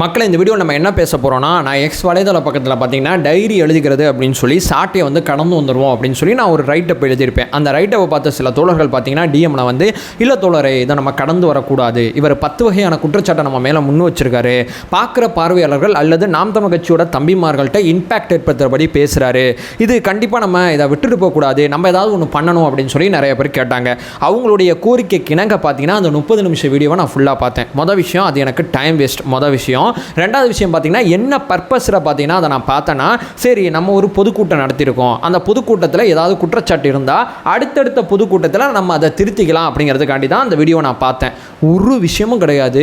மக்களை இந்த வீடியோ நம்ம என்ன பேச போகிறோம்னா, நான் எக்ஸ் வலைதள பக்கத்தில் பார்த்தீங்கன்னா டைரி எழுதிக்கிறது அப்படின்னு சொல்லி சாட்டையை வந்து கடந்து வந்துடுவோம் அப்படின்னு சொல்லி நான் ஒரு ரைட்டப் எழுதியிருப்பேன். அந்த ரைட்டப்பை பார்த்த சில தோழர்கள் பார்த்தீங்கன்னா டிஎம்ல வந்து இல்லை தோழரே, இதை நம்ம கடந்து வரக்கூடாது, இவர் 10 வகையான குற்றச்சாட்டை நம்ம மேலே முன்னு வச்சிருக்காரு, பார்க்குற பார்வையாளர்கள் அல்லது நாம் தமிழ் கட்சியோட தம்பிமார்கள்ட்ட இம்பாக்ட் ஏற்படுத்துகிறபடி பேசுகிறாரு, இது கண்டிப்பாக நம்ம இதை விட்டுட்டு போகக்கூடாது, நம்ம ஏதாவது ஒன்று பண்ணணும் அப்படின்னு சொல்லி நிறைய பேர் கேட்டாங்க. அவங்களுடைய கோரிக்கைக்கு இணங்க பார்த்தீங்கன்னா அந்த 30 நிமிஷம் வீடியோவை நான் ஃபுல்லாக பார்த்தேன். மொதல் விஷயம், அது எனக்கு டைம் வேஸ்ட். மொதல் விஷயம். ரெண்டாவது விஷயம் பார்த்தீங்கன்னா, என்ன பர்பஸில் பார்த்தீங்கன்னா அதை நான் பார்த்தேன்னா, சரி நம்ம ஒரு பொதுக்கூட்டம் நடத்தியிருக்கோம், அந்த பொதுக்கூட்டத்தில் ஏதாவது குற்றச்சாட்டு இருந்தால் அடுத்தடுத்த பொதுக்கூட்டத்தில் நம்ம அதை திருத்திக்கலாம் அப்படிங்கிறதுக்காண்டி தான் அந்த வீடியோ நான் பார்த்தேன். ஒரு விஷயமும் கிடையாது.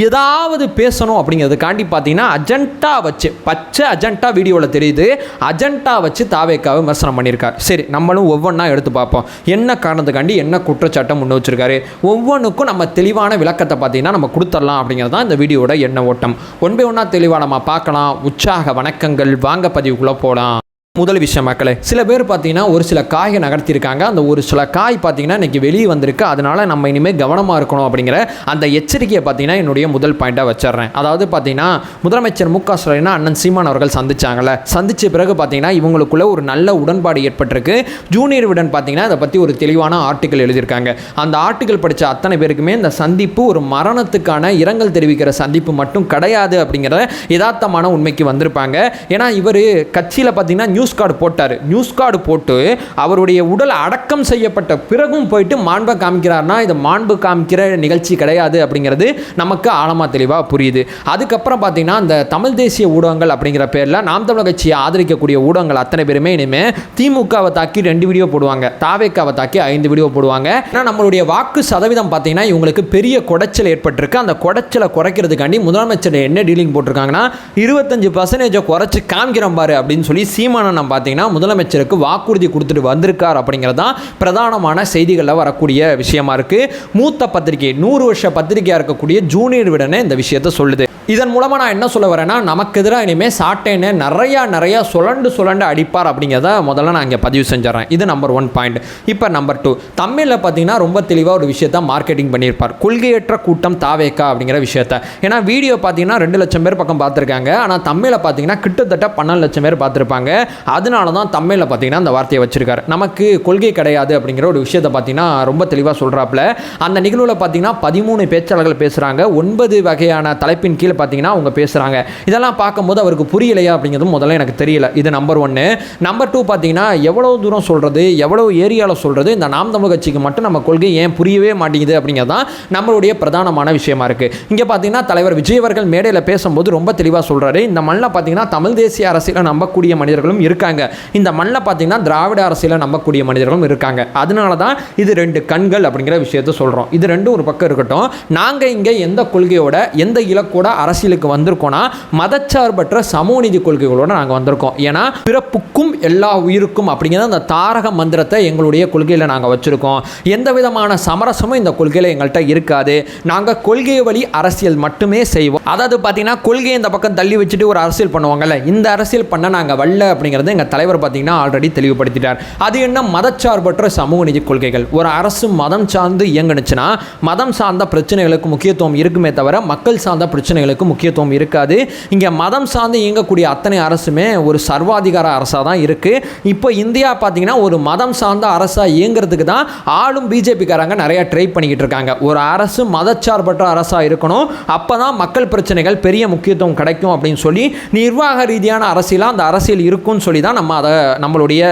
ஏதாவது பேசணும் அப்படிங்கிறதுக்காண்டி பார்த்தீங்கன்னா அஜெண்டா வச்சு, பச்சை அஜெண்டா வீடியோவில் தெரியுது, அஜெண்டா வச்சு தாவேக்காவை விமர்சனம் பண்ணியிருக்கார். சரி, நம்மளும் ஒவ்வொன்றா எடுத்து பார்ப்போம். என்ன காரணத்துக்காண்டி என்ன குற்றச்சாட்டை முன் வச்சிருக்காரு, ஒவ்வொன்றுக்கும் நம்ம தெளிவான விளக்கத்தை பார்த்தீங்கன்னா நம்ம கொடுத்துடலாம் அப்படிங்கிறது தான் இந்த வீடியோட எண்ண ஓட்டம். ஒன் பை ஒன்றா தெளிவாக நம்ம பார்க்கலாம். உற்சாக வணக்கங்கள், வாங்க பதிவுக்குள்ளே போகலாம். முதல் விஷயம் மக்களே, சில பேர் பார்த்தீங்கன்னா ஒரு சில காயை நகர்த்தியிருக்காங்க. அந்த ஒரு சில காய் பார்த்தீங்கன்னா இன்றைக்கி வெளியே வந்திருக்கு, அதனால் நம்ம இனிமேல் கவனமாக இருக்கணும் அப்படிங்கிற அந்த எச்சரிக்கையை பார்த்தீங்கன்னா என்னுடைய முதல் பாயிண்ட்டாக வச்சிடுறேன். அதாவது பார்த்தீங்கன்னா முதலமைச்சர் மு.க. ஸ்டாலின் அண்ணன் சீமான் அவர்கள் சந்திச்சாங்கல்ல, சந்தித்த பிறகு பார்த்தீங்கன்னா இவங்களுக்குள்ள ஒரு நல்ல உடன்பாடு ஏற்பட்டிருக்கு. ஜூனியர் விடன் பார்த்தீங்கன்னா அதை பற்றி ஒரு தெளிவான ஆர்டிக்கல் எழுதியிருக்காங்க. அந்த ஆர்டிக்கல் படித்த அத்தனை பேருக்குமே இந்த சந்திப்பு ஒரு மரணத்துக்கான இரங்கல் தெரிவிக்கிற சந்திப்பு மட்டும் கிடையாது அப்படிங்கிற யதார்த்தமான உண்மைக்கு வந்திருப்பாங்க. ஏன்னா இவர் கட்சியில் பார்த்தீங்கன்னா நியூஸ் கார்டு போட்டார். நியூஸ் கார்டு போட்டு அவருடைய உடல் அடக்கம் செய்யப்பட்ட பிறகும் போயிட்டு மாண்பை காமிக்கிறார்னா இது மாண்பு காமிக்கிற நிகழ்ச்சி கிடையாது அப்படிங்கிறது நமக்கு ஆழமாக தெளிவாக புரியுது. அதுக்கப்புறம் பார்த்தீங்கன்னா இந்த தமிழ் தேசிய ஊடகங்கள் அப்படிங்கிற பேரில் நாம் தமிழர் கட்சியை ஆதரிக்கக்கூடிய ஊடகங்கள் அத்தனை பேருமே இனிமேல் திமுகவை தாக்கி 2 வீடியோ போடுவாங்க, தாவேக்காவை தாக்கி 5 வீடியோ போடுவாங்க. ஏன்னா நம்மளுடைய வாக்கு சதவீதம் பார்த்தீங்கன்னா இவங்களுக்கு பெரிய குடைச்சல் ஏற்பட்டிருக்கு. அந்த குடைச்சலை குறைக்கிறதுக்காண்டி முதலமைச்சர் என்ன டீலிங் போட்டிருக்காங்கன்னா 25% குறைச்சி காமிக்கிறோம் பாரு அப்படின்னு சொல்லி சீமான பார்த்தீங்கன்னா முதலமைச்சருக்கு வாக்குறுதி கொடுத்துட்டு வந்திருக்கார் அப்படிங்கிறது தான் பிரதானமான செய்திகளில் வரக்கூடிய விஷயமா இருக்கு. மூத்த பத்திரிகை 100 வருஷ பத்திரிகையாக இருக்கக்கூடிய ஜூனியர் விடனே இந்த விஷயத்தை சொல்லுது. இதன் மூலமாக நான் என்ன சொல்ல வரேன்னா, நமக்கு எதிராக இனிமேல் சாட்டைன்னு நிறையா சுழண்டு அடிப்பார் அப்படிங்கிறத முதல்ல நான் இங்கே பதிவு செஞ்சிடறேன். இது நம்பர் 1 பாயிண்ட். இப்போ நம்பர் 2, தமிழில் பார்த்தீங்கன்னா ரொம்ப தெளிவாக ஒரு விஷயத்தை மார்க்கெட்டிங் பண்ணியிருப்பார், கொள்கையற்ற கூட்டம் தாவேக்கா அப்படிங்கிற விஷயத்தை. ஏன்னா வீடியோ பார்த்தீங்கன்னா 2 லட்சம் பேர் பக்கம் பார்த்துருக்காங்க, ஆனால் தமிழில் பார்த்தீங்கன்னா கிட்டத்தட்ட 12 லட்சம் பேர் பார்த்துருப்பாங்க. அதனால தான் தமிழில் பார்த்தீங்கன்னா அந்த வார்த்தையை வச்சிருக்காரு. நமக்கு கொள்கை கிடையாது அப்படிங்கிற ஒரு விஷயத்தை பார்த்தீங்கன்னா ரொம்ப தெளிவாக சொல்கிறாப்புல. அந்த நிகழ்வில் பார்த்தீங்கன்னா 13 பேச்சாளர்கள் பேசுகிறாங்க, 9 வகையான தலைப்பின் கீழே பார்த்தீங்கன்னா அவங்க பேசுகிறாங்க. இதெல்லாம் பார்க்கும்போது அவருக்கு புரியலையா அப்படிங்கிறது முதல்ல எனக்கு தெரியல. இது நம்பர் 1. நம்பர் 2 பார்த்தீங்கன்னா எவ்வளோ தூரம் சொல்கிறது, எவ்வளோ ஏரியாவில் சொல்கிறது, இந்த நாம் தமிழர் கட்சிக்கு மட்டும் நம்ம கொள்கை ஏன் புரியவே மாட்டேங்குது அப்படிங்கிறது தான் நம்மளுடைய பிரதானமான விஷயமா இருக்குது. இங்கே பார்த்தீங்கன்னா தலைவர் விஜய் அவர்கள் மேடையில் பேசும்போது ரொம்ப தெளிவாக சொல்கிறாரு, இந்த மண்ணில் பார்த்தீங்கன்னா தமிழ் தேசிய அரசியலை நம்பக்கூடிய மனிதர்களும் இருக்காங்க, இந்த மண்ணில் பார்த்தீங்கன்னா திராவிட அரசியலை நம்பக்கூடிய மனிதர்களும் இருக்காங்க, அதனால தான் இது 2 கண்கள் அப்படிங்கிற விஷயத்தை சொல்கிறோம். இது 2 ஒரு பக்கம் இருக்கட்டும். நாங்கள் இங்கே எந்த கொள்கையோட எந்த இலக்கோட அரசியலுக்கு வந்திருக்கோம்னா மதச்சார்பற்ற சமூக நீதி கொள்கைகளோட நாங்கள் வந்திருக்கோம். ஏன்னா பிறப்புக்கும் எல்லா உயிருக்கும் அப்படிங்கிற அந்த தாரக மந்திரத்தை எங்களுடைய கொள்கையில் நாங்கள் வச்சுருக்கோம். எந்த விதமான சமரசமும் இந்த கொள்கையில் எங்கள்கிட்ட இருக்காது. நாங்கள் கொள்கை வழி அரசியல் மட்டுமே செய்வோம். அதாவது பார்த்தீங்கன்னா கொள்கையை இந்த பக்கம் தள்ளி வச்சுட்டு ஒரு அரசியல் பண்ணுவாங்கல்ல, இந்த அரசியல் பண்ண நாங்கள் வரல அப்படிங்கிறது எங்கள் தலைவர் பார்த்தீங்கன்னா ஆல்ரெடி தெளிவுபடுத்திட்டார். அது என்ன மதச்சார்பற்ற சமூக நீதி கொள்கைகள். ஒரு அரசு மதம் சார்ந்து இயங்குனுச்சுன்னா மதம் சார்ந்த பிரச்சனைகளுக்கு முக்கியத்துவம் இருக்குமே தவிர மக்கள் சார்ந்த பிரச்சனைகளுக்கு முக்கியத்துவம் இருக்காது. இங்கே மதம் சார்ந்து இயங்கக்கூடிய அத்தனை அரசுமே ஒரு சர்வாதிகார அரசாக தான் இருக்குது. இப்போ இந்தியா பார்த்தீங்கன்னா ஒரு மதம் சார்ந்த அரசாக இயங்குறதுக்கு தான் ஆளும் பிஜேபிக்காரங்க நிறைய ட்ரை பண்ணிக்கிட்டு இருக்காங்க. ஒரு அரசு மதச்சார்பற்ற அரசாக இருக்கணும், அப்போ தான் மக்கள் பிரச்சனைகள் பெரிய முக்கியத்துவம் கிடைக்கும் அப்படின்னு சொல்லி நிர்வாக ரீதியான அரசியலாக அந்த அரசியல் இருக்குன்னு சொல்லி தான் நம்ம அதை நம்மளுடைய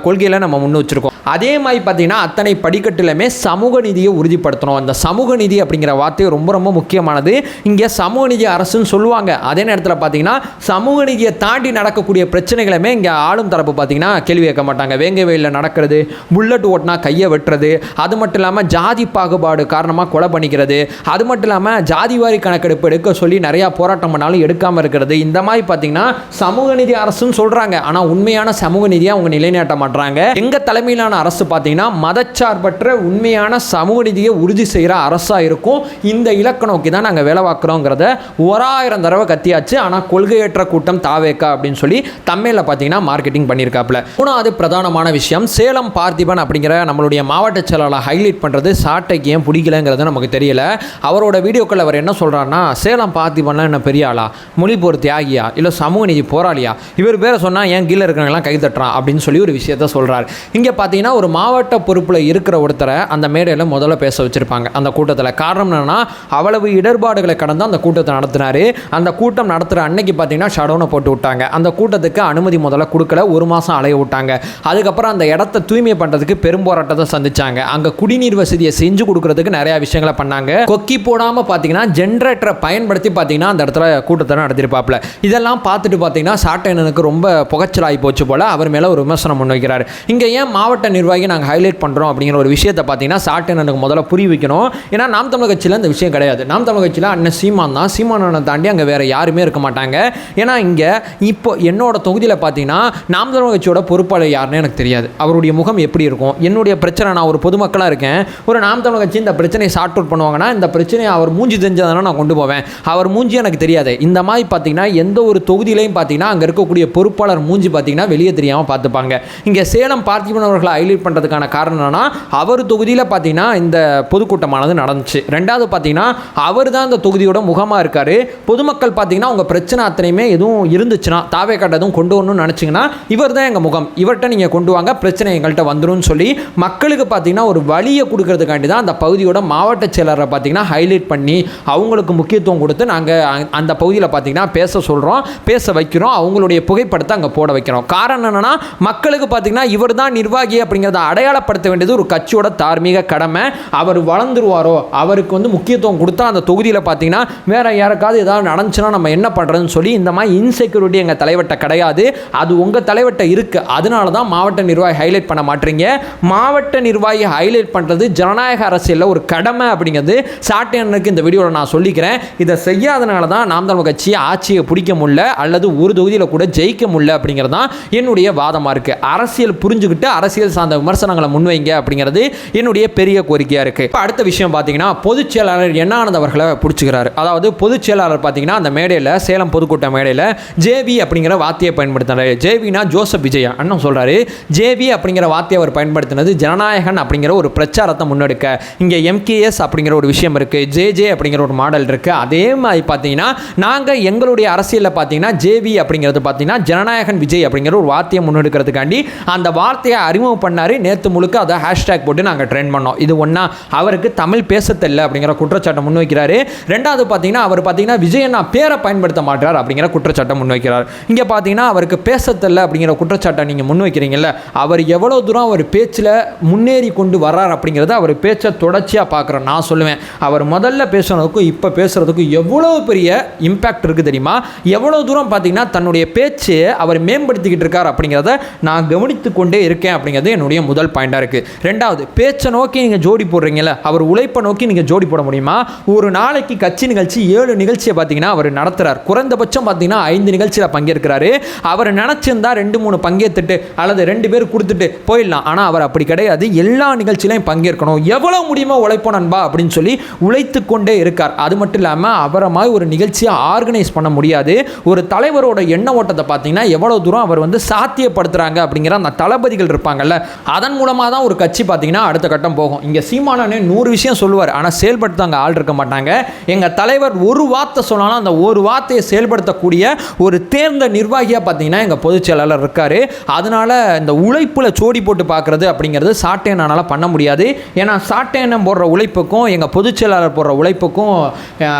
கொள்கையில் நம்ம முன் வச்சுருக்கோம். அதே மாதிரி பார்த்தீங்கன்னா அத்தனை படிக்கட்டிலுமே சமூக நீதியை உறுதிப்படுத்தணும். அந்த சமூக நீதி அப்படிங்கிற வார்த்தை ரொம்ப ரொம்ப முக்கியமானது. இங்கே சமூக நீதி அரசுன்னு சொல்லுவாங்க, அதே நேரத்தில் பார்த்தீங்கன்னா சமூக நீதியை தாண்டி நடக்கக்கூடிய பிரச்சனைகளுமே இங்கே ஆளும் தரப்பு பார்த்தீங்கன்னா கேள்வி கேட்க மாட்டாங்க. வேங்க வெயிலில் நடக்கிறது, புல்லட் ஓட்டினா கையை வெட்டுறது, அது மட்டும் இல்லாமல் ஜாதி பாகுபாடு காரணமாக கொலை பண்ணிக்கிறது, அது மட்டும் இல்லாமல் ஜாதிவாரி கணக்கெடுப்பு எடுக்க சொல்லி நிறையா போராட்டம் பண்ணாலும் எடுக்காமல் இருக்கிறது, இந்த மாதிரி பார்த்தீங்கன்னா சமூக நீதி அரசுன்னு சொல்கிறாங்க. ஆனால் உண்மையான சமூக நீதியை அவங்க நிலைநாட்ட மாட்டாங்க. எங்கள் தலைமையிலான தலைமையிலான அரசு பார்த்தீங்கன்னா மதச்சார்பற்ற உண்மையான சமூக நீதியை உறுதி செய்கிற அரசாக இருக்கும். இந்த இலக்க நோக்கி தான் நாங்கள் வேலை பார்க்குறோங்கிறத 1000 தடவை கத்தியாச்சு. ஆனால் கொள்கையற்ற கூட்டம் தாவேக்கா அப்படின்னு சொல்லி தமிழில் பார்த்தீங்கன்னா மார்க்கெட்டிங் பண்ணியிருக்காப்புல. 3வது பிரதானமான விஷயம், சேலம் பார்த்திபன் அப்படிங்கிற நம்மளுடைய மாவட்ட செயலாளர் ஹைலைட் பண்ணுறது சாட்டைக்கு ஏன் பிடிக்கலங்கிறது நமக்கு தெரியல. அவரோட வீடியோக்கள் அவர் என்ன சொல்கிறாருன்னா, சேலம் பார்த்திபன்லாம் என்ன பெரிய ஆளா, மொழிபோர் தியாகியா, இல்லை சமூக நீதி போராளியா, இவர் பேரை சொன்னால் ஏன் கீழே இருக்கிறவங்களாம் கை தட்டுறான் அப்படின்னு சொல்லி ஒரு விஷயத்த சொல்கிறார். இங்கே பார்த்தீங்கன்னா ஒரு மாவட்ட பொறுப்பில் இருக்கிற ஒருத்தரை அந்த மேடையில் முதல்ல பேச வச்சுருப்பாங்க அந்த கூட்டத்தில். காரணம் என்னென்னா, அவ்வளவு இடர்பாடுகளை கடந்து அந்த கூட்டத்தை நடத்தினார். அந்த கூட்டம் நடத்துகிற அன்னைக்கு பார்த்தீங்கன்னா ஷடவுனை போட்டு விட்டாங்க. அந்த கூட்டத்துக்கு அனுமதி முதல்ல கொடுக்கல, 1 மாதம் அலைய விட்டாங்க. அதுக்கப்புறம் அந்த இடத்த தூய்மை பண்ணுறதுக்கு பெரும் போராட்டத்தை சந்திச்சாங்க. அங்கே குடிநீர் வசதியை செஞ்சு கொடுக்கறதுக்கு நிறையா விஷயங்களை பண்ணாங்க. கொக்கி போடாமல் பார்த்தீங்கன்னா ஜென்ரேட்டரை பயன்படுத்தி பார்த்தீங்கன்னா அந்த இடத்துல கூட்டத்தை நடத்திருப்பாப்புல. இதெல்லாம் பார்த்துட்டு பார்த்தீங்கன்னா சாட்டையனுக்கு ரொம்ப புகைச்சலாகி போச்சு போல் அவர் மேலே ஒரு விமர்சனம் முன்வைக்கிறார். இங்கே ஏன் மாவட்ட நிர்வாகி நாங்கள் ஹைலைட் பண்ணுறோம் அப்படிங்கிற ஒரு விஷயத்தை பார்த்தீங்கன்னா சாட்டையனுக்கு முதல்ல புரிய வைக்கணும். ஏன்னா நாம் தமிழர் கட்சியில் இந்த விஷயம் கிடையாது. நாம் தமிழர் கட்சியில் அண்ணன் சீமான் தான். சீமானனை தாண்டி அங்கே வேறு யாருமே இருக்க மாட்டாங்க. ஏன்னா இங்கே இப்போ என்னோட தொகுதியில் பார்த்தீங்கன்னா நாம் தமிழர் கட்சியோட பொறுப்பாளர் யாருன்னு எனக்கு தெரியாது. அவருடைய முகம் எப்படி இருக்கும், என்னுடைய பிரச்சனை, நான் ஒரு பொதுமக்களாக இருக்கேன், ஒரு நாம் தமிழர் கட்சி இந்த பிரச்சனையை சார்ட் அவுட் பண்ணுவாங்கன்னா இந்த பிரச்சனையை அவர் மூஞ்சி தெரிஞ்சதானே நான் கொண்டு போவேன். அவர் மூஞ்சி எனக்கு தெரியாது. இந்த மாதிரி பார்த்தீங்கன்னா எந்த ஒரு தொகுதியிலையும் பார்த்தீங்கன்னா அங்கே இருக்கக்கூடிய பொறுப்பாளர் மூஞ்சி பார்த்தீங்கன்னா வெளியே தெரியாமல் பார்த்துப்பாங்க. இங்கே சேலம் பார்த்திபன் அவர்களை ஹைலைட் பண்ணுறதுக்கான காரணம் என்னன்னா, அவர் தொகுதியில் பார்த்தீங்கன்னா இந்த பொதுக்கூட்டமானது நடந்துச்சு. 2வது பார்த்தீங்கன்னா அவர் தான் இந்த தொகுதியோட முகமாக இருக்கார். பொதுமக்கள் பார்த்தீங்கன்னா உங்கள் பிரச்சனை அத்தனையுமே எதுவும் இருந்துச்சுன்னா தாவே காட்டதும் கொண்டு வரணும்னு நினச்சிங்கன்னா இவர் தான் எங்கள் முகம், இவர்கிட்ட நீங்கள் கொண்டு வாங்க, பிரச்சனை எங்கள்கிட்ட வந்துடும் சொல்லி மக்களுக்கு பார்த்தீங்கன்னா ஒரு வழியை கொடுக்கறதுக்காண்டி தான் அந்த பகுதியோட மாவட்ட செயலரை பார்த்தீங்கன்னா ஹைலைட் பண்ணி அவங்களுக்கு முக்கியத்துவம் கொடுத்து நாங்கள் அந்த பகுதியில் பார்த்தீங்கன்னா பேச சொல்கிறோம், பேச வைக்கிறோம், அவங்களுடைய புகைப்படத்தை அங்கே போட வைக்கிறோம். காரணம் என்னென்னா, மக்களுக்கு பார்த்தீங்கன்னா இவர் தான் நிர்வாகி அப்படிங்கிறத அடையாளப்படுத்த வேண்டியது ஒரு கட்சியோட தார்மீக கடமை. அவர் வளர்ந்துருவாரோ, அவருக்கு வந்து முக்கியத்துவம் கொடுத்தா அந்த தொகுதியில் பார்த்தீங்கன்னா வேற யாருக்காவது ஏதாவது நடந்துச்சுன்னா நம்ம என்ன பண்ணுறதுன்னு சொல்லி இந்த மாதிரி இன்செக்யூரிட்டி எங்கள் தலைவர்கிட்ட கிடையாது, அது உங்கள் தலைவர்கிட்ட இருக்குது. அதனால தான் மாவட்ட நிர்வாகி ஹைலைட் பண்ண மாட்டீங்க. மாவட்ட நிர்வாகி ஹைலைட் பண்ணுறது ஜனநாயக அரசியலில் ஒரு கடமை அப்படிங்கிறது சாட்டையனுக்கு இந்த வீடியோவில் நான் சொல்லிக்கிறேன். இதை செய்யாதனால தான் நாம் தமிழர் கட்சி ஆட்சியை பிடிக்க முடியல அல்லது ஒரு தொகுதியில் கூட ஜெயிக்க முடியல அப்படிங்கிறது தான் என்னுடைய வாதமாக இருக்குது. அரசியல் புரிஞ்சுக்கிட்டு அரசியல் சார்ந்த விமர்சனங்களை முன்வைங்க அப்படிங்கிறது என்னுடைய பெரிய கோரிக்கையாக இருக்குது. இப்போ அடுத்த விஷயம் பார்த்தீங்கன்னா பொதுச் செயலாளர் என்னானது அவர்களை பிடிச்சிக்கிறாரு. அதாவது பொதுச் செயலாளர் பார்த்தீங்கன்னா அந்த மேடையில் சேலம் பொதுக்கூட்ட மேடையில் ஜேவி அப்படிங்கிற வார்த்தையை பயன்படுத்தினார். ஜேவினா ஜோசப் விஜயா அண்ணன் சொல்கிறாரு. ஜேவி அப்படிங்கிற வார்த்தையை அவர் பயன்படுத்தினது ஜனநாயகன் அப்படிங்கிற ஒரு பிரச்சாரத்தை முன்னெடுக்க. இங்கே MKS அப்படிங்கிற ஒரு விஷயம் இருக்குது, JJ அப்படிங்கிற ஒரு மாடல் இருக்குது. அதே மாதிரி பார்த்தீங்கன்னா நாங்கள் எங்களுடைய அரசியலில் பார்த்தீங்கன்னா ஜேவி அப்படிங்கிறது பார்த்தீங்கன்னா ஜனநாயகன் விஜய் அப்படிங்கிற ஒரு வார்த்தையை முன்னெடுக்கிறதுக்காண்டி அந்த வார்த்தையை அறிமுகம் பண்ணார். நேற்று முழுக்க அதை ஹேஷ்டேக் போட்டு நாங்கள் ட்ரெண்ட் பண்ணோம். இது ஒன்றா அவருக்கு தமிழ் பேச தெரியல அப்படிங்கிற குற்றச்சாட்டை முன்வைக்கிறாரு. 2வது பார்த்தீங்கன்னா அவர் பார்த்தீங்கன்னா விஜயண்ணா பேரை பயன்படுத்த மாட்டார் அப்படிங்கிற குற்றச்சாட்டை முன்வைக்கிறார். இங்கே பார்த்தீங்கன்னா அவருக்கு பேச தெரியல அப்படிங்கிற குற்றச்சாட்டை நீங்கள் முன்வைக்கிறீங்கல்ல, அவர் எவ்வளோ தூரம் அவர் பேச்சில் முன்னேறி கொண்டு வர்றார் அப்படிங்கிறத அவர் பேச்சை தொடர்ச்சியாக பார்க்குறேன். நான் சொல்லுவேன், அவர் முதல்ல பேசுனதுக்கும் இப்போ பேசுகிறதுக்கும் எவ்வளோ பெரிய இம்பேக்ட் இருக்குது தெரியுமா? எவ்வளோ தூரம் பார்த்தீங்கன்னா தன்னுடைய பேச்சு அவர் மேம்படுத்திக்கிட்டு இருக்கார் அப்படிங்கிறத நான் கவனித்து கொண்டே இருக்கேன் அப்படிங்கிறது என்னுடைய முதல் பாயிண்டாக இருக்குது. 2வது, பேச்சை நோக்கி நீங்கள் ஜோடி போடுறீங்கல்ல, அவர் உழைப்பை நோக்கி நீங்கள் ஜோடி போட முடியுமா? ஒரு நாளைக்கு கட்சி நிகழ்ச்சி 7 நிகழ்ச்சியை பார்த்தீங்கன்னா அவர் நடத்துகிறார். குறைந்தபட்சம் பார்த்தீங்கன்னா 5 நிகழ்ச்சியில் பங்கேற்கிறாரு. அவர் நினச்சிருந்தா 2-3 பங்கேற்றுட்டு அல்லது 2 பேர் கொடுத்துட்டு போயிடலாம். ஆனால் அவர் அப்படி கிடையாது, எல்லா நிகழ்ச்சியிலையும் பங்கேற்கணும், எவ்வளோ முடியுமோ உழைப்போம் நண்பா அப்படின்னு சொல்லி உழைத்து கொண்டே இருக்கார். அது மட்டும் இல்லாமல் அவரை மாதிரி ஒரு நிகழ்ச்சியை ஆர்கனைஸ் பண்ண முடியாது. ஒரு தலைவரோட எண்ண ஓட்டத்தை பார்த்தீங்கன்னா எவ்வளோ தூரம் அவர் வந்து சாத்தியப்படுத்துகிறாங்க அப்படிங்கிற அந்த தளபதிகள் இருப்பாங்கல்ல, அதன் மூலமாக தான் ஒரு கட்சி பார்த்தீங்கன்னா அடுத்த கட்டம் போகும். இங்கே சீமானே 100 விஷயம் சொல்லுவார், ஆனால் செயல்படுத்த அங்கே ஆள் இருக்க மாட்டாங்க. எங்கள் தலைவர் ஒரு வார்த்தை சொன்னாலும் அந்த ஒரு வார்த்தையை செயல்படுத்தக்கூடிய ஒரு தேர்ந்த நிர்வாகியாக பார்த்தீங்கன்னா எங்கள் பொதுச் செயலாளர் இருக்கார். அதனால இந்த உழைப்பில் சோடி போட்டு பார்க்குறது அப்படிங்கிறது சாட்டையனால் பண்ண முடியாது. ஏன்னா சாட்டையனம் போடுற உழைப்புக்கும் எங்கள் பொதுச் செயலாளர் போடுற உழைப்புக்கும்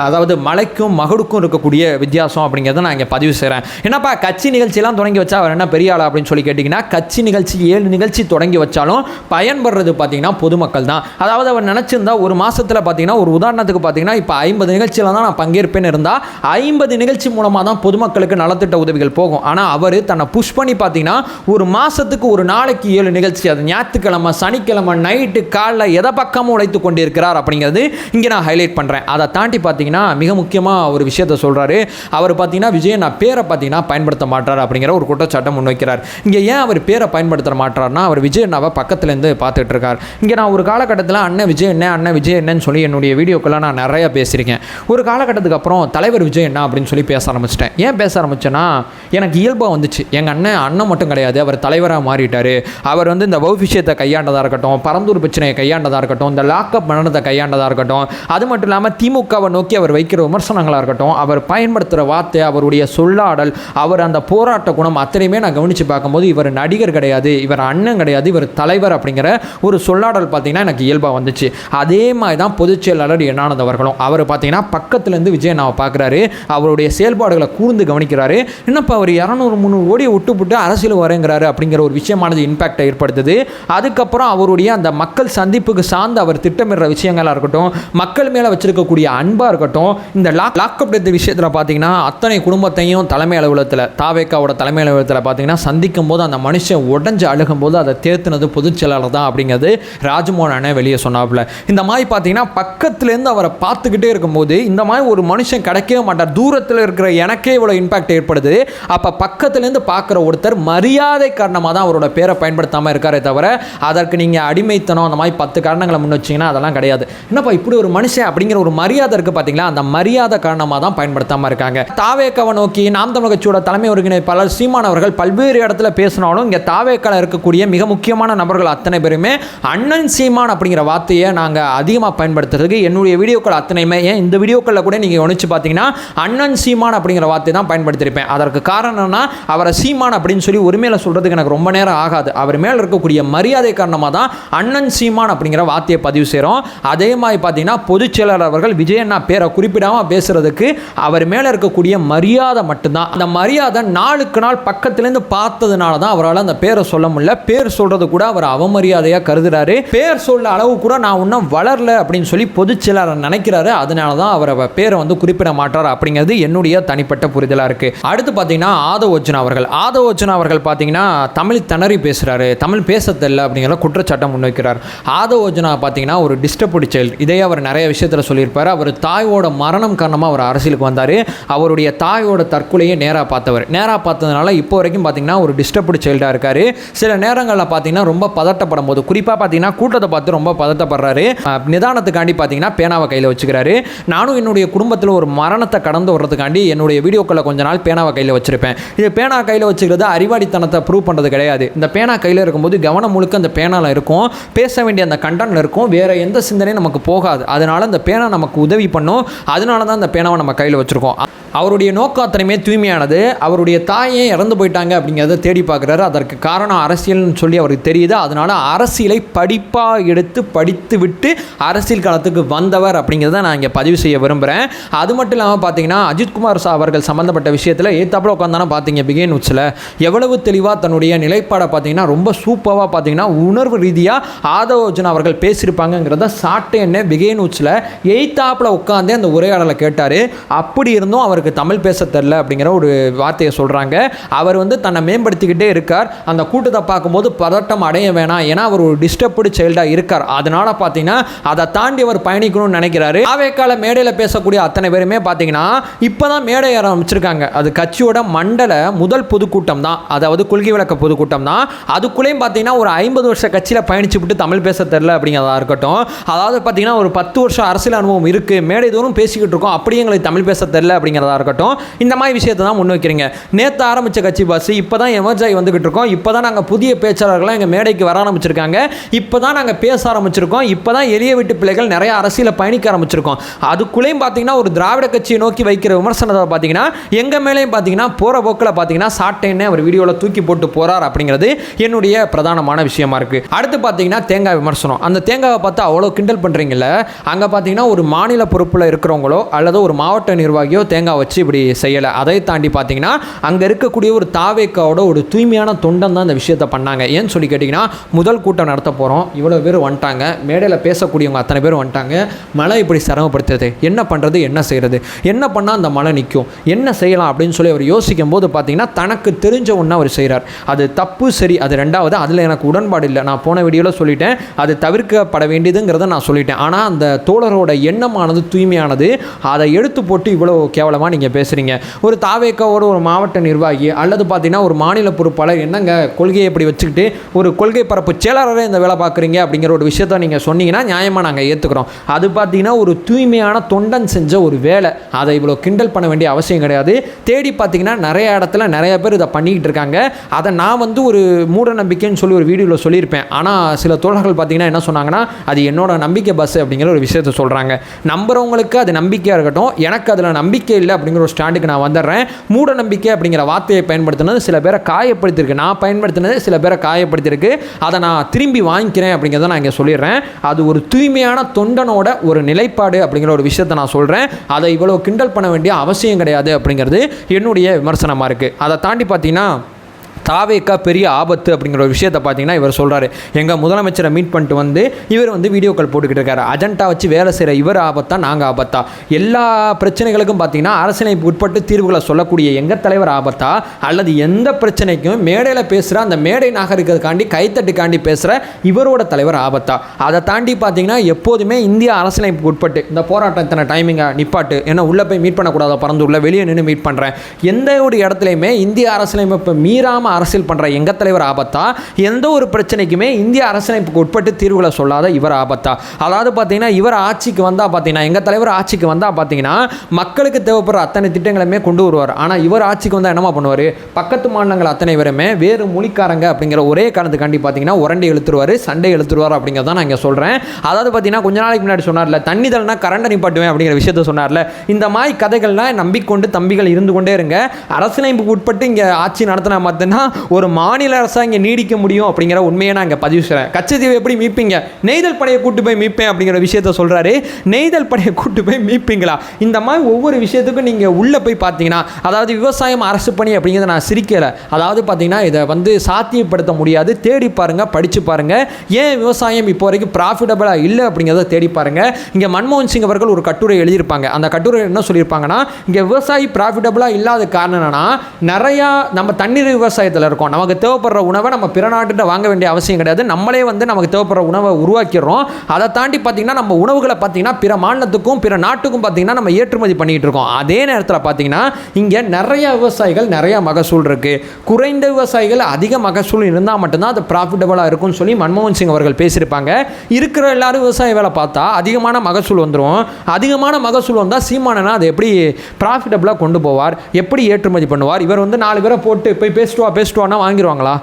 அதாவது மலைக்கும் மகடுக்கும் இருக்கக்கூடிய வித்தியாசம் அப்படிங்கிறத நான் இங்கே பதிவு செய்கிறேன். என்னப்பா கட்சி நிகழ்ச்சியெல்லாம் தொடங்கி வச்சா அவர் என்ன பெரிய ஆளா அப்படின்னு சொல்லி கேட்டிங்கன்னா, கட்சி நிகழ்ச்சி 7 நிகழ்ச்சி தொடங்கி வச்சாலும் பயன்படுறது பார்த்தீங்கன்னா பொதுமக்கள் தான். அதாவது அவர் நினச்சிருந்தா ஒரு மாதத்தில் பார்த்தீங்கன்னா ஒரு உதாரணத்துக்கு பார்த்தீங்கன்னா இப்போ 50 நிகழ்ச்சியில் தான் நான் பங்கேற்பேன்னு இருந்தால் 50 நிகழ்ச்சி மூலமாக தான் பொதுமக்களுக்கு நலத்திட்ட உதவிகள் போகும். ஆனால் அவர் தன்னை புஷ் பண்ணி பார்த்தீங்கன்னா ஒரு மாதத்துக்கு ஒரு நாளைக்கு 7 நிகழ்ச்சி, அது ஞாயிற்றுக்கிழமை சனிக்கிழமை நைட்டு காலைல எதை பக்கமும் உழைத்து கொண்டிருக்கிறார் அப்படிங்கிறது இங்கே நான் ஹைலைட் பண்ணுறேன். அதை தாண்டி பார்த்தீங்கன்னா மிக முக்கியமாக ஒரு விஷயத்தை சொல்கிறாரு. அவர் பார்த்தீங்கன்னா விஜய் நான் பேரை பார்த்தீங்கன்னா பயன்படுத்த மாட்டார் அப்படிங்கிற ஒரு குற்றச்சாட்டை முன்வைக்கிறார். இங்கே ஏன் அவர் பேரை பயன்படுத்த மாட்டார்னா, அவர் அவர் விஜய் அண்ணாவை பக்கத்துலேருந்து பார்த்துட்டு இருக்கார். இங்கே நான் ஒரு காலகட்டத்தில் அண்ணன் விஜய் என்னன்னு சொல்லி என்னுடைய வீடியோக்கெல்லாம் நான் நிறையா பேசியிருக்கேன். ஒரு காலகட்டத்துக்கு அப்புறம் தலைவர் விஜய் என்ன அப்படின்னு சொல்லி பேச ஆரம்பிச்சிட்டேன். ஏன் பேச ஆரம்பித்தேன்னா, எனக்கு இயல்பாக வந்துச்சு. எங்கள் அண்ணன் மட்டும் கிடையாது, அவர் தலைவராக மாறிட்டார். அவர் வந்து இந்த வவு விஷயத்தை கையாண்டதாக இருக்கட்டும், பரந்தூர் பிரச்சனையை கையாண்டதாக இருக்கட்டும், இந்த லாக்அப் மரணத்தை கையாண்டதாக இருக்கட்டும், அது மட்டும் இல்லாமல் திமுகவை நோக்கி அவர் வைக்கிற விமர்சனங்களாக இருக்கட்டும், அவர் பயன்படுத்துகிற வார்த்தை, அவருடைய சொல்லாடல், அவர் அந்த போராட்ட குணம் அத்தனையுமே நான் கவனித்து பார்க்கும்போது இவர் நடிகர் கிடையாது, இவர் அண்ணன் கிடையாது, இவர் தலைவர் அப்படிங்கிற ஒரு சொல்லாடல் பார்த்தீங்கன்னா எனக்கு இயல்பாக வந்துச்சு. அதே மாதிரி தான் பொதுச் செயலாளர் என்னானது அவர்களும். அவர் பார்த்தீங்கன்னா பக்கத்துலேருந்து விஜய் அண்ணாவை பார்க்குறாரு, அவருடைய செயல்பாடுகளை கூர்ந்து கவனிக்கிறாரு. என்னப்பா அவர் 200-300 கோடியை விட்டு அரசியல் வரேங்கிறாரு அப்படிங்கிற ஒரு விஷயமானது இம்பாக்டை ஏற்படுத்துது. அதுக்கப்புறம் அவருடைய அந்த மக்கள் சந்திப்புக்கு சார்ந்து அவர் திட்டமிடுற விஷயங்களாக இருக்கட்டும், மக்கள் மேலே வச்சிருக்கக்கூடிய அன்பாக இருக்கட்டும், இந்த லாக்அப் டெத் விஷயத்தில் பார்த்தீங்கன்னா அத்தனை குடும்பத்தையும் தலைமை அலுவலகத்தில் தாவேக்காவோட தலைமை அலுவலகத்தில் பார்த்தீங்கன்னா சந்திக்கும் போது அந்த மனுஷன் உடஞ்சு அழுகும் போது அதை தேர்த்துனது பொதுச் செயலாளர் தான் அப்படிங்கிறது ராஜ்மோகன் அண்ணன் வெளியே சொன்னாப்புல. இந்த மாதிரி பார்த்தீங்கன்னா பக்கத்துலேருந்து அவரை பார்த்துக்கிட்டே இருக்கும்போது இந்த மாதிரி ஒரு மனுஷன் கிடைக்கவே மாட்டார். தூரத்தில் இருக்கிற எனக்கே இவ்வளோ இம்பாக்ட் ஏற்படுது. அப்போ பக்கத்துலேருந்து பார்க்குற ஒருத்தர் மரியாதை காரணமாக தான் அவரோட பேரை பயன்படுத்தாமல் இருக்காரே தவிர அதற்கு நீங்கள் அடிமைத்தனம் அந்த மாதிரி 10 காரணங்களை முன் வச்சிங்கன்னா அதெல்லாம் கிடையாது. என்னப்பா இப்படி ஒரு மனுஷன் அப்படிங்கிற ஒரு மரியாதை இருக்குது பார்த்தீங்களா, அந்த மரியாதை காரணமாக தான் பயன்படுத்தாமல் இருக்காங்க. தாவேக்காவை நோக்கி நாம் தமிழர் கட்சியோட தலைமை ஒருங்கிணைப்பாளர் சீமான் அவர்கள் பல்வேறு இடத்துல பேசினாலும் இங்கே தாவேக்கால இருக்கக்கூடிய மிக முக்கியமான நபர்கள் அத்தனை பேருமே அண்ணன் சீமான் அப்படிங்கிற வார்த்தையை நாங்கள் அதிகமாக பயன்படுத்துறதுக்கு என்னுடைய வீடியோக்கள் அத்தனையுமே, ஏன் இந்த வீடியோக்களில் கூட நீங்கள் கவனிச்சு பார்த்தீங்கன்னா அண்ணன் சீமான் அப்படிங்கிற வார்த்தை தான் பயன்படுத்தியிருப்பேன். அதற்கு காரணம்னா அவரை சீமான் அப்படின்னு சொல்லி உரிமையில் சொல்கிறதுக்கு எனக்கு ரொம்ப நேரம் ஆகாது. அவர் மேலே இருக்கக்கூடிய மரியாதை காரணமாக தான் அண்ணன் சீமான் அப்படிங்கிற வார்த்தையை பதிவு செய்கிறோம். அதே மாதிரி பார்த்தீங்கன்னா பொதுச் செயலாளர் அவர்கள் விஜய் அண்ணா பேரை குறிப்பிடாமல் பேசுறதுக்கு அவர் மேலே இருக்கக்கூடிய மரியாதை மட்டும்தான். அந்த மரியாதை நாளுக்கு நாள் பக்கத்துலேருந்து பார்த்ததுனால தான் அவரால் அந்த பேரை சொல்ல முடியல. பேர் சொல்கிறது கூட அவர் அவமரியாதையாக கருதுறாரு. பேர் சொல்ல அளவு கூட நான் இன்னும் வளரல அப்படின்னு சொல்லி பொதுச் செயலாளர் நினைக்கிறாரு. அதனால தான் அவர் பேரை வந்து குறிப்பிட மாட்டார் அப்படிங்கிறது என்னுடைய தனிப்பட்ட புரிதலாக இருக்குது. அடுத்து பார்த்தீங்கன்னா ஆதவர்ஜுனா அவர்கள் பார்த்தீங்கன்னா தமிழ் திணறி பேசுகிறாரு, தமிழ் பேச தெரியல அப்படிங்கிற குற்றச்சாட்டம் முன்வைக்கிறார். ஆதவர்ஜுனா பார்த்தீங்கன்னா ஒரு டிஸ்டர்ப்டு சைல்டு. இதையே அவர் நிறைய விஷயத்தில் சொல்லியிருப்பார். அவர் தாயோட மரணம் காரணமாக அவர் அரசியலுக்கு வந்தார். அவருடைய தாயோட தற்கொலையை நேராக பார்த்ததுனால இப்போ வரைக்கும் பார்த்தீங்கன்னா ஒரு டிஸ்டர்ப்டு சைல்டாக இருக்கார். சில நேரங்களில் பார்த்தீங்கன்னா ரொம்ப பதட்டப்படும் போது, குறிப்பாக பார்த்தீங்கன்னா கூட்டத்தை பார்த்து ரொம்ப பதட்டப்படுறாரு. நிதானத்துக்காண்டி பார்த்தீங்கன்னா பேனாவை கையில் வச்சுக்கிறாரு. நானும் என்னுடைய குடும்பத்தில் ஒரு மரணத்தை கடந்து வர்றதுக்காண்டி என்னுடைய வீடியோக்களில் கொஞ்ச நாள் பேனாவை கையில் வச்சிருப்பேன். இது பேனா கையில் வச்சுக்கிறது அறிவாளித்தனத்தை ப்ரூவ் பண்ணுறது கிடையாது. இந்த பேனா கையில் இருக்கும்போது கவனம் முழுக்க அந்த பேனாவில் இருக்கும், பேச வேண்டிய அந்த கண்டென்ட்ல இருக்கும், வேறு எந்த சிந்தனையும் நமக்கு போகாது. அதனால இந்த பேனா நமக்கு உதவி பண்ணும். அதனால தான் இந்த பேனாவை நம்ம கையில் வச்சுருக்கோம். அவருடைய நோக்கம் அத்தனையுமே தூய்மையானது. அவருடைய தாயே இறந்து போயிட்டாங்க அப்படிங்கிறத தேடி பார்க்குறாரு. அதற்கு காரணம் அரசியல்னு சொல்லி அவருக்கு தெரியுது. அதனால் அரசியலை படிப்பாக எடுத்து படித்து விட்டு அரசியல் காலத்துக்கு வந்தவர் அப்படிங்கிறத நான் இங்கே பதிவு செய்ய விரும்புகிறேன். அது மட்டும் இல்லாமல் பார்த்தீங்கன்னா அஜித்குமார் அவர்கள் சம்மந்தப்பட்ட விஷயத்தில் ஏத்தாப்புல உட்காந்தானே பார்த்தீங்க பிகேன் உச்சில் எவ்வளவு தெளிவாக தன்னுடைய நிலைப்பாடை பார்த்தீங்கன்னா ரொம்ப சூப்பராக பார்த்தீங்கன்னா உணர்வு ரீதியாக ஆதவர்ஜுனா அவர்கள் பேசியிருப்பாங்கிறத சாட்டேன்னு பிகேன் உச்சில் எய்த்தாப்புல உட்காந்தே அந்த உரையாடலை கேட்டார். அப்படி இருந்தும் அவருக்கு தமிழ் பேச தெரியல அப்படிங்கிற ஒரு வார்த்தையை சொல்கிறாங்க. அவர் வந்து தன்னை மேம்படுத்திக்கிட்டே இருக்கார். அந்த கூட்டத்தை பார்க்கும்போது பதட்டம் அடைய வேணாம், ஏன்னா அவர் ஒரு டிஸ்டர்ப்டு சைல்டாக இருக்கார். அதனால பார்த்தீங்கன்னா அதை தாண்டி அவர் பயணிக்கணும்னு நினைக்கிறாரு. ஆவேக்கால மேடையில் பேசக்கூடிய அத்தனை பேருமே பார்த்தீங்கன்னா இப்போ தான் மேடை ஆரம்பிச்சிருக்காங்க. அது கட்சியோட மண்டல முதல் பொதுக்கூட்டம் தான், அதாவது கொள்கை விளக்க பொதுக்கூட்டம் தான். அதுக்குள்ளேயும் பார்த்தீங்கன்னா ஒரு 50 வருஷ கட்சியில் பயணிச்சு விட்டு தமிழ் பேச தெரியல அப்படிங்கிறதா இருக்கட்டும், அதாவது பார்த்தீங்கன்னா ஒரு 10 வருஷம் அரசியல் அனுபவம் இருக்குது, மேடை தோறும் பேசிக்கிட்டு இருக்கோம், அப்படியே எங்களுக்கு தமிழ் பேச தெரியல அப்படிங்கிறதா இருக்கட்டும், இந்த மாதிரி விஷயத்தை தான் முன் வைக்கிறீங்க. நேற்று ஆரம்பித்த கட்சி பஸ் இப்போ தான் எமர்ஜ் ஆகி வந்துகிட்டு இருக்கோம். இப்போ தான் நாங்கள் புதிய பேச்சாளர்கள்லாம் எங்கள் மேடைக்கு வர ஆரம்பிச்சிருக்காங்க. இப்போ தான் நாங்கள் பேச ஆரம்பிச்சிருக்கோம். இப்போ தான் எளிய வீட்டு பிள்ளைகள் நிறைய அரசியலை பயணிக்க ஆரம்பிச்சிருக்கோம். அதுக்குள்ளேயும் பார்த்தீங்கன்னா ஒரு திராவிட கட்சியை நோக்கி வைக்கிற விமர்சனத்தை பார்த்தீங்கன்னா எங்கள் மேலேயும் பார்த்தீங்கன்னா போகிற போக்கில் பார்த்தீங்கன்னா சாட்டேன்னு அவர் வீடியோவில் தூக்கி போட்டு போகிறார் அப்படிங்கிறது என்னுடைய பிரதானமான விஷயமா இருக்குது. அடுத்து பார்த்தீங்கன்னா தேங்காய் விமர்சனம். அந்த தேங்காவை பார்த்து அவ்வளோ கிண்டல் பண்ணுறீங்கள, அங்கே பார்த்தீங்கன்னா ஒரு மாநில பொறுப்பில் இருக்கிறவங்களோ அல்லது ஒரு மாவட்ட நிர்வாகியோ தேங்காய் வச்சு இப்படி செய்யலை. அதை தாண்டி பார்த்தீங்கன்னா அங்கே இருக்கக்கூடிய ஒரு தாவேக்காவோட ஒரு தூய்மையான தொண்டன் தான் இந்த விஷயத்தை பண்ணாங்க. ஏன்னு சொல்லி கேட்டிங்கன்னா முதல் கூட்டம் நடத்த போகிறோம், இவ்வளோ பேர் வந்துட்டாங்க, மேடையில் பேசக்கூடியவங்க அத்தனை பேர் வந்துட்டாங்க, மழை இப்படி சிரமப்படுத்துறது, என்ன பண்ணுறது, என்ன செய்கிறது, என்ன பண்ணால் அந்த மழை நிற்கும், என்ன செய்யலாம் அப்படின்னு சொல்லி அவர் யோசிக்கும் போது பார்த்தீங்கன்னா தனக்கு தெரிஞ்ச ஒன்று அவர் செய்கிறார். அது தப்பு, சரி, அது ரெண்டாவது, அதில் எனக்கு உடன்பாடு இல்லை. நான் போன வீடியோவில் சொல்லிட்டேன், அது தவிர்க்கப்பட வேண்டியதுங்கிறத நான் சொல்லிட்டேன். ஆனால் அந்த தோழரோட எண்ணமானது தூய்மையானது. அதை எடுத்து போட்டு இவ்வளோ கேவலமாக நீங்கள் பேசுகிறீங்க. ஒரு தாவேக்காவோட ஒரு மாவட்ட நிர்வாகி அல்லது பார்த்தீங்கன்னா ஒரு மாநில பொறுப்பாளர் என்னங்க கொள்கையை இப்படி வச்சுக்கிட்டு ஒரு கொள்கை பரப்பு செயலாளரே இந்த வேலை பார்க்குறீங்க அப்படிங்கிற ஒரு விஷயத்தை நீங்கள் சொன்னீங்கன்னா நியாயமாக நாங்கள் ஏற்றுக்கிறோம். அது பார்த்தீங்கன்னா ஒரு தூய்மையான தொண்டன் செஞ்ச ஒரு வேலை, அதை இவ்வளோ கிண்டல் பண்ண வேண்டிய அவசியம் கிடையாது. தேடி பார்த்தீங்கன்னா நிறைய இடத்துல நிறைய பேர் இதை பண்ணிக்கிட்டு இருக்காங்க. அதை நான் வந்து ஒரு மூட நம்பிக்கைன்னு சொல்லி ஒரு வீடியோவில் சொல்லியிருப்பேன். ஆனால் சில தோழர்கள் பார்த்தீங்கன்னா என்ன சொன்னாங்கன்னா, அது என்னோட நம்பிக்கை பஸ் அப்படிங்கிற ஒரு விஷயத்தை சொல்கிறாங்க. நம்புறவங்களுக்கு அது நம்பிக்கையாக இருக்கட்டும், எனக்கு அதில் நம்பிக்கை இல்லை அப்படிங்கிற ஒரு ஸ்டாண்டுக்கு நான் வந்துடுறேன். மூட நம்பிக்கை அப்படிங்கிற வார்த்தையை பயன்படுத்தினது சில பேரை காயப்படுத்தியிருக்கு, நான் பயன்படுத்தினது சில பேரை காயப்படுத்தியிருக்கு. அதை நான் திரும்பி வாங்கிக்கிறேன் அப்படிங்கிறத நான் இங்கே சொல்லிடுறேன். அது ஒரு தூய்மையான தொண்டனோட ஒரு நிலைப்பாடு அப்படிங்கிற ஒரு விஷயத்தை நான் சொல்கிறேன். அதை இவ்வளோ கிண்டல் பண்ண வேண்டிய அவசியம் கிடையாது அப்படிங்கிறது என்னுடைய விமர்சனமாக இருக்குது. அதை தாண்டி பார்த்தீங்கன்னா தாவேக்கா பெரிய ஆபத்து அப்படிங்கிற ஒரு விஷயத்தை பார்த்தீங்கன்னா இவர் சொல்கிறாரு. எங்கள் முதலமைச்சரை மீட் பண்ணிட்டு வந்து இவர் வந்து வீடியோ கால் போட்டுக்கிட்டு இருக்காரு. அஜெண்டா வச்சு வேலை செய்கிற இவர் ஆபத்தா நாங்கள் ஆபத்தா? எல்லா பிரச்சனைகளுக்கும் பார்த்தீங்கன்னா அரசியலுக்கு உட்பட்டு தீர்வுகளை சொல்லக்கூடிய எங்கள் தலைவர் ஆபத்தா, அல்லது எந்த பிரச்சனைக்கும் மேடையில் பேசுகிற அந்த மேடை நாகரிகத்துக்காண்டி கைத்தட்டுக்காண்டி பேசுகிற இவரோட தலைவர் ஆபத்தா? அதை தாண்டி பார்த்தீங்கன்னா எப்போதுமே இந்திய அரசியலுக்கு உட்பட்டு இந்த போராட்டம் இத்தனை டைமிங்காக நிப்பாட்டு, ஏன்னா உள்ளே போய் மீட் பண்ணக்கூடாது, பறந்து உள்ள வெளியே நின்று மீட் பண்ணுறேன், எந்த ஒரு இடத்துலையுமே இந்திய அரசியலமைப்பை மீறாமல் அரசியல் பண்ணுற எங்கள் தலைவர் ஆபத்தா? எந்த ஒரு பிரச்சனைக்குமே இந்திய அரசியலமைப்புக்கு உட்பட்டு தீர்வுகளை சொல்லாத இவர் ஆபத்தா? அதாவது பார்த்தீங்கன்னா இவர் ஆட்சிக்கு வந்தால் பார்த்தீங்கன்னா, எங்கள் தலைவர் ஆட்சிக்கு வந்தால் பார்த்தீங்கன்னா மக்களுக்கு தேவைப்படுற அத்தனை திட்டங்களுமே கொண்டு வருவார். ஆனால் இவர் ஆட்சிக்கு வந்தால் என்னமா பண்ணுவார்? பக்கத்து மாநிலங்கள் அத்தனை பேருமே வேறு மொழிக்காரங்க அப்படிங்கிற ஒரே காரணத்துக்காண்டி பார்த்தீங்கன்னா உரண்டை இழுத்துருவார், சண்டை இழுத்துருவார் அப்படிங்கிறத நான் இங்கே சொல்கிறேன். அதாவது பார்த்தீங்கன்னா கொஞ்ச நாளைக்கு முன்னாடி சொன்னார்ல, தண்ணி தரனா கரண்டை நிப்பாட்டுவேன் அப்படிங்கிற விஷயத்த சொன்னார்ல. இந்த மாதிரி கதைகள்லாம் நம்பிக்கொண்டு தம்பிகள் இருந்து கொண்டே இருங்க. அரசியலமைப்புக்கு உட்பட்டு இங்கே ஆட்சி நடத்தினா மட்டும்தான் ஒரு மாநில அரசா இங்கே நீடிக்க முடியும் அப்படிங்கிற உண்மையை நான் இங்கே பதிவு செய்கிறேன். கச்சத்தீவை எப்படி மீட்பீங்க? நெய்தல் படையை கூட்டு போய் மீட்பேன் அப்படிங்கிற விஷயத்த சொல்கிறாரு. நெய்தல் படையை கூட்டு போய் மீட்பீங்களா? இந்த மாதிரி ஒவ்வொரு விஷயத்துக்கும் நீங்கள் உள்ளே போய் பார்த்தீங்கன்னா, அதாவது விவசாயம் அரசு பணி அப்படிங்கிறத நான் சிரிக்கலை. அதாவது பார்த்தீங்கன்னா இதை வந்து சாத்தியப்படுத்த முடியாது. தேடி பாருங்கள், படித்து பாருங்கள். ஏன் விவசாயம் இப்போ வரைக்கும் ப்ராஃபிட்டபிளாக இல்லை அப்படிங்கிறத தேடி பாருங்கள். இங்கே மன்மோகன் சிங் அவர்கள் ஒரு கட்டுரை எழுதியிருப்பாங்க. அந்த கட்டுரை என்ன சொல்லியிருப்பாங்கன்னா, இங்கே விவசாயி ப்ராஃபிட்டபிளாக இல்லாத காரணம் என்னன்னா, நிறையா நம்ம தண்ணீர் விவசாயத்தில் இருக்கோம். நமக்கு தேவைப்படுற உணவை நம்ம பிற நாட்டுகிட்ட வாங்க வேண்டிய அவசியம் கிடையாது. நம்மளே வந்து நமக்கு தேவைப்படுற உணவை உருவாக்கிடுறோம். அதை தாண்டி பார்த்தீங்கன்னா நம்ம உணவுகளை பார்த்தீங்கன்னா பிற மாநிலத்துக்கும் பிற நாட்டுக்கும் பார்த்தீங்கன்னா நம்ம ஏற்றுமதி பண்ணிகிட்டு இருக்கோம். அதே நேரத்தில் பார்த்தீங்கன்னா இங்கே நிறைய விவசாயிகள் நிறைய மகசூல் இருக்குது. குறைந்த விவசாயிகள் அதிக மகசூல் இருந்தால் மட்டும்தான் அது ப்ராஃபிட்டபுளாக இருக்கும்னு சொல்லி மன்மோகன் சிங் அவர்கள் பேசியிருப்பாங்க. இருக்கிற எல்லாரும் விவசாய வேலை பார்த்தா அதிகமான மகசூல் வந்துடும். அதிகமான மகசூல் வந்தால் சீமானனா அதை எப்படி ப்ராஃபிட்டபுளாக கொண்டு போவார்? எப்படி ஏற்றுமதி பண்ணுவார்? இவர் வந்து 4 பேரை போட்டு போய் பேசிட்டுவானா வாங்கிடுவாங்களா?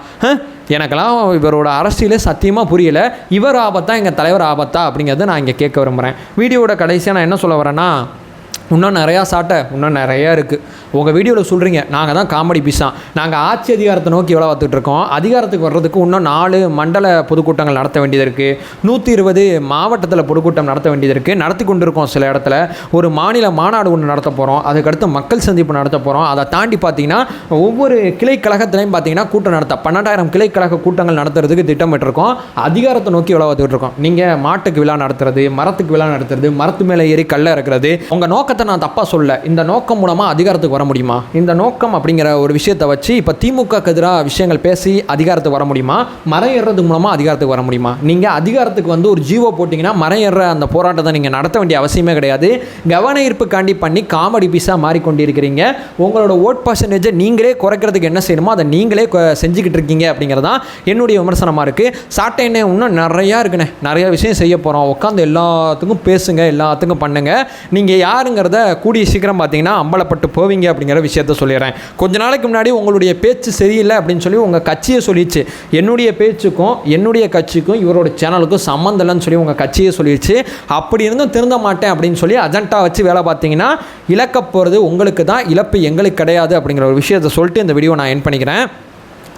எனக்கெல்லாம் இவரோட அரசியலே சத்தியமாக புரியலை. இவர் ஆபத்தா எங்கள் தலைவர் ஆபத்தா அப்படிங்கிறத நான் இங்கே கேட்க விரும்புகிறேன். வீடியோட கடைசியாக நான் என்ன சொல்ல வரேன்னா, இன்னும் நிறையா சாட்டை இன்னும் நிறையா இருக்குது. உங்கள் வீடியோவில் சொல்கிறீங்க நாங்கள் தான் காமெடி பீஸாக, நாங்கள் ஆட்சி அதிகாரத்தை நோக்கி எவ்வளோ பார்த்துட்டு இருக்கோம். அதிகாரத்துக்கு வர்றதுக்கு இன்னும் 4 மண்டல பொதுக்கூட்டங்கள் நடத்த வேண்டியது இருக்குது. 120 மாவட்டத்தில் பொதுக்கூட்டம் நடத்த வேண்டியது இருக்குது. நடத்தி கொண்டு இருக்கோம். சில இடத்துல ஒரு மாநில மாநாடு ஒன்று நடத்த போகிறோம். அதுக்கடுத்து மக்கள் சந்திப்பு நடத்த போகிறோம். அதை தாண்டி பார்த்தீங்கன்னா ஒவ்வொரு கிளை கழகத்திலையும் பார்த்தீங்கன்னா கூட்டம் நடத்த 12,000 கிளை கழக கூட்டங்கள் நடத்துறதுக்கு திட்டமிட்டிருக்கோம். அதிகாரத்தை நோக்கி எவ்வளோ பார்த்துட்டு இருக்கோம். நீங்கள் மாட்டுக்கு விழா நடத்துறது, மரத்துக்கு விழா நடத்துறது, மரத்து மேலே ஏறி கல்லை இறக்குறது, உங்கள் நோக்கத்தை நான் தப்பாக சொல்ல. இந்த நோக்கம் மூலமாக அதிகாரத்துக்கு வர முடியுமா? இந்த நோக்கம் அப்படிங்கிற ஒரு விஷயத்தை வச்சு இப்போ திமுக எதிராக விஷயங்கள் பேசி அதிகாரத்துக்கு வர முடியுமா? மரம் ஏறுறது மூலமாக அதிகாரத்துக்கு வர முடியுமா? நீங்கள் அதிகாரத்துக்கு வந்து ஒரு ஜீவோ போட்டிங்கன்னா மரம் ஏறுற அந்த போராட்டத்தை நீங்கள் நடத்த வேண்டிய அவசியமே கிடையாது. கவன ஈர்ப்புக்காண்டி பண்ணி காமெடி பீஸாக மாறிக்கொண்டிருக்கிறீங்க. உங்களோட ஓட் பர்சன்டேஜை நீங்களே குறைக்கிறதுக்கு என்ன செய்யணுமோ அதை நீங்களே செஞ்சுக்கிட்டு இருக்கீங்க அப்படிங்கிறதான் என்னுடைய விமர்சனமாக இருக்குது. சாட்டை என்ன இன்னும் நிறையா இருக்குண்ணே, நிறைய விஷயம் செய்ய போகிறோம். உட்காந்து எல்லாத்துக்கும் பேசுங்க, எல்லாத்துக்கும் பண்ணுங்கள். நீங்கள் யாருங்கிறத கூடிய சீக்கிரம் பார்த்தீங்கன்னா அம்பலப்பட்டு போவீங்க அப்படிங்கிற விஷயத்த சொல்லிடுறேன். கொஞ்ச நாளைக்கு முன்னாடி உங்களுடைய பேச்சு சரியில்லை அப்படின்னு சொல்லி உங்கள் கட்சியை சொல்லிடுச்சு. என்னுடைய பேச்சுக்கும் என்னுடைய கட்சிக்கும் இவரோட சேனலுக்கும் சம்மந்தம் இல்லைன்னு சொல்லி உங்கள் கட்சியை சொல்லிடுச்சு. அப்படி இருந்தும் திருந்த மாட்டேன் அப்படின்னு சொல்லி அஜெண்டா வச்சு வேலை பார்த்தீங்கன்னா இழக்க போகிறது உங்களுக்கு தான், இழப்பு எங்களுக்கு கிடையாது அப்படிங்கிற ஒரு விஷயத்தை சொல்லிட்டு இந்த வீடியோ நான் எண்ட் பண்ணிக்கிறேன்.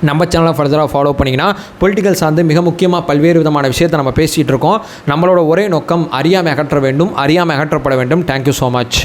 நம்ம சேனலை ஃபர்தராக ஃபாலோ பண்ணிங்கன்னா பொலிட்டிக்கல் சார்ந்து மிக முக்கியமாக பல்வேறு விதமான விஷயத்தை நம்ம பேசிகிட்டு இருக்கோம். நம்மளோட ஒரே நோக்கம் அறியாமை அகற்ற வேண்டும், அறியாமை அகற்றப்பட வேண்டும். Thank you so much.